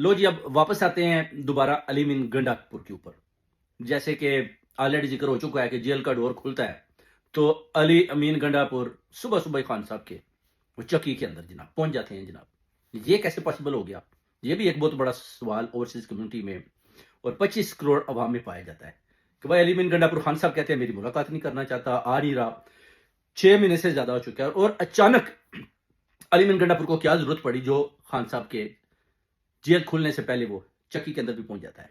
لو جی اب واپس آتے ہیں دوبارہ علی مین گنڈا پور کے اوپر. جیسے کہ آلریڈی ذکر ہو چکا ہے کہ جیل کا ڈور کھلتا ہے تو علی امین گنڈا پور صبح صبح خان صاحب کے وہ چکی کے اندر جناب پہنچ جاتے ہیں جناب. یہ کیسے پاسبل ہو گیا؟ یہ بھی ایک بہت بڑا سوال اوورسیز کمیونٹی میں اور 25 کروڑ عوام میں پایا جاتا ہے کہ بھائی علی امین گنڈا پور خان صاحب کہتے ہیں میری ملاقات نہیں کرنا چاہتا، آ نہیں رہا، 6 مہینے سے زیادہ ہو چکا ہے. اور اچانک علی امین گنڈا پور کو کیا ضرورت پڑی جو خان صاحب کے جیل کھلنے سے پہلے وہ چکی کے اندر بھی پہنچ جاتا ہے.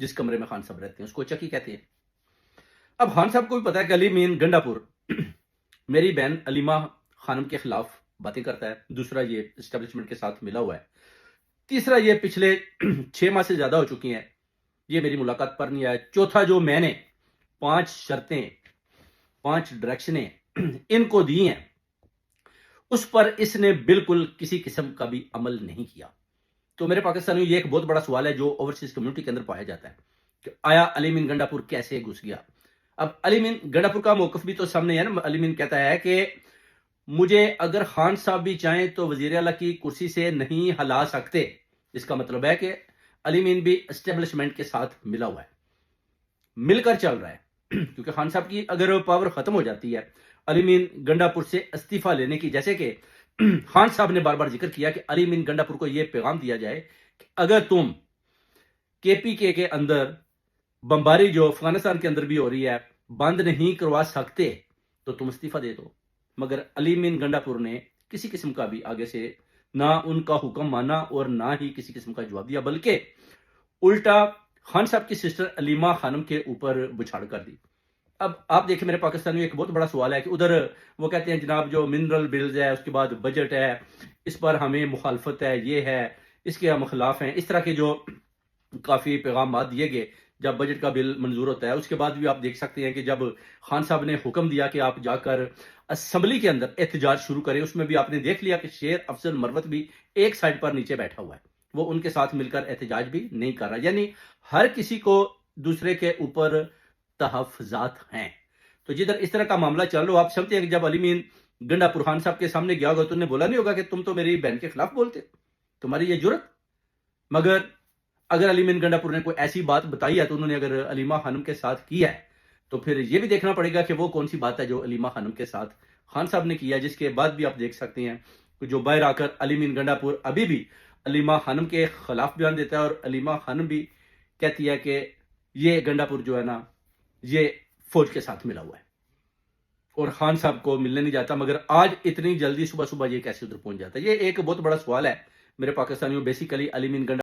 جس کمرے میں خان صاحب رہتے ہیں اس کو چکی کہتے ہیں. اب خان صاحب کو بھی پتا ہے کہ علی امین گنڈا پور میری بہن علیمہ خانم کے خلاف باتیں کرتا ہے. دوسرا یہ اسٹیبلشمنٹ کے ساتھ ملا ہوا ہے. تیسرا یہ پچھلے 6 ماہ سے زیادہ ہو چکی ہیں، یہ میری ملاقات پر نہیں آیا. چوتھا جو میں نے 5 شرطیں 5 ڈائریکشنیں ان کو دی ہیں اس پر اس نے بالکل کسی قسم کا بھی عمل نہیں کیا. تو میرے پاکستانیوں یہ ایک بہت بڑا سوال ہے جو اوورسیز کمیونٹی کے اندر پایا جاتا ہے کہ آیا علی امین گنڈا پور کیسے گھس گیا؟ اب علی امین گنڈا پور کا موقف بھی تو سامنے ہے نا. علی امین کہتا ہے کہ مجھے اگر خان صاحب بھی چاہیں تو وزیر اعلیٰ کی کرسی سے نہیں ہلا سکتے. اس کا مطلب ہے کہ علی امین بھی اسٹیبلشمنٹ کے ساتھ ملا ہوا ہے، مل کر چل رہا ہے. کیونکہ خان صاحب کی اگر پاور ختم ہو جاتی ہے علی امین گنڈا پور سے استعفیٰ لینے کی، جیسے کہ خان صاحب نے بار بار ذکر کیا کہ علی امین گنڈا پور کو یہ پیغام دیا جائے کہ اگر تم کے پی کے اندر بمباری جو افغانستان کے اندر بھی ہو رہی ہے بند نہیں کروا سکتے تو تم استعفیٰ دے دو. مگر علی امین گنڈا پور نے کسی قسم کا بھی آگے سے نہ ان کا حکم مانا اور نہ ہی کسی قسم کا جواب دیا، بلکہ الٹا خان صاحب کی سسٹر علیمہ خانم کے اوپر بچھاڑ کر دی. اب آپ دیکھیں میرے پاکستانی میں ایک بہت بڑا سوال ہے کہ ادھر وہ کہتے ہیں جناب جو منرل بلز ہے، اس کے بعد بجٹ ہے، اس پر ہمیں مخالفت ہے، یہ ہے، اس کے ہم خلاف ہیں. اس طرح کے جو کافی پیغامات دیے گئے جب بجٹ کا بل منظور ہوتا ہے. اس کے بعد بھی آپ دیکھ سکتے ہیں کہ جب خان صاحب نے حکم دیا کہ آپ جا کر اسمبلی کے اندر احتجاج شروع کریں، اس میں بھی آپ نے دیکھ لیا کہ شیر افضل مروت بھی ایک سائڈ پر نیچے بیٹھا ہوا ہے، وہ ان کے ساتھ مل کر احتجاج بھی نہیں کر رہا. یعنی ہر کسی کو دوسرے کے اوپر تحفظات ہیں. تو جدھر اس طرح کا معاملہ چل رہا ہو، آپ سمجھتے ہیں کہ جب علی امین گنڈا پور خان صاحب کے سامنے گیا ہوگا تو انہوں نے بولا نہیں ہوگا کہ تم تو میری بہن کے خلاف بولتے، تمہاری یہ جرت. مگر اگر علی امین گنڈا پور نے کوئی ایسی بات بتائی ہے تو انہوں نے اگر علیمہ خانم کے ساتھ کی ہے تو پھر یہ بھی دیکھنا پڑے گا کہ وہ کون سی بات ہے جو علیمہ خانم کے ساتھ خان صاحب نے کیا. جس کے بعد بھی آپ دیکھ سکتے ہیں کہ جو باہر آ کر علی امین گنڈا پور ابھی بھی علیمہ خانم کے خلاف بیان دیتا ہے، اور علیمہ خانم بھی کہتی ہے کہ یہ گنڈا پور جو ہے نا یہ فوج کے ساتھ ملا ہوا ہے اور خان صاحب کو ملنے نہیں جاتا. مگر آج اتنی جلدی صبح صبح یہ کیسے ادھر پہنچ جاتا ہے؟ یہ ایک بہت بڑا سوال ہے میرے پاکستانیوں. بیسیکلی علی امین گنڈا